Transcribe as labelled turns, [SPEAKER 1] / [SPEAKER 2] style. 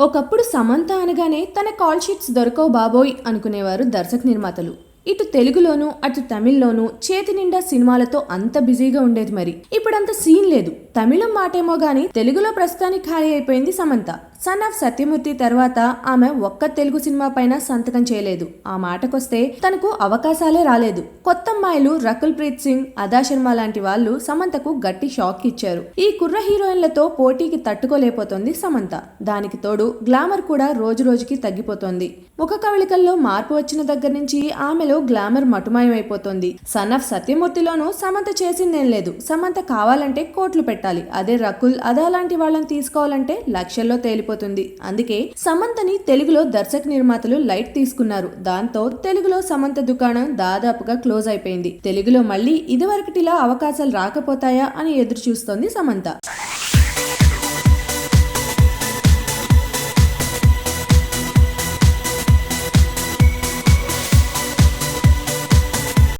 [SPEAKER 1] ఒకప్పుడు సమంత అనగానే తన కాల్ షీట్స్ దొరకవు బాబోయ్ అనుకునేవారు దర్శక నిర్మాతలు. ఇటు తెలుగులోనూ అటు తమిళ్లోనూ చేతి నిండా సినిమాలతో అంత బిజీగా ఉండేది. మరి ఇప్పుడంత సీన్ లేదు. తమిళం మాటేమో గాని తెలుగులో ప్రస్తుతానికి ఖాళీ అయిపోయింది సమంత. సన్ ఆఫ్ సత్యమూర్తి తర్వాత ఆమె ఒక్క తెలుగు సినిమా పైన సంతకం చేయలేదు. ఆ మాటకొస్తే తనకు అవకాశాలే రాలేదు. కొత్తమ్మాయిలు రకుల్ ప్రీత్ సింగ్, అదా శర్మ లాంటి వాళ్ళు సమంతకు గట్టి షాక్ ఇచ్చారు. ఈ కుర్ర హీరోయిన్లతో పోటీకి తట్టుకోలేకపోతోంది సమంత. దానికి తోడు గ్లామర్ కూడా రోజు రోజుకి తగ్గిపోతోంది. ముఖ కవళికల్లో మార్పు వచ్చిన దగ్గర నుంచి ఆమెలో గ్లామర్ మటుమాయమైపోతోంది. సన్ ఆఫ్ సత్యమూర్తిలోనూ సమంత చేసిందేం లేదు. సమంత కావాలంటే కోట్లు పెట్టాలి. అదే రకుల్, అదా లాంటి వాళ్ళని తీసుకోవాలంటే లక్షల్లో తేలిపోతుంది. అందుకే సమంతని తెలుగులో దర్శక నిర్మాతలు లైట్ తీసుకున్నారు. దాంతో తెలుగులో సమంత దుకాణం దాదాపుగా క్లోజ్ అయిపోయింది. తెలుగులో మళ్ళీ ఇదివరకటిలా అవకాశాలు రాకపోతాయా అని ఎదురు చూస్తోంది సమంత.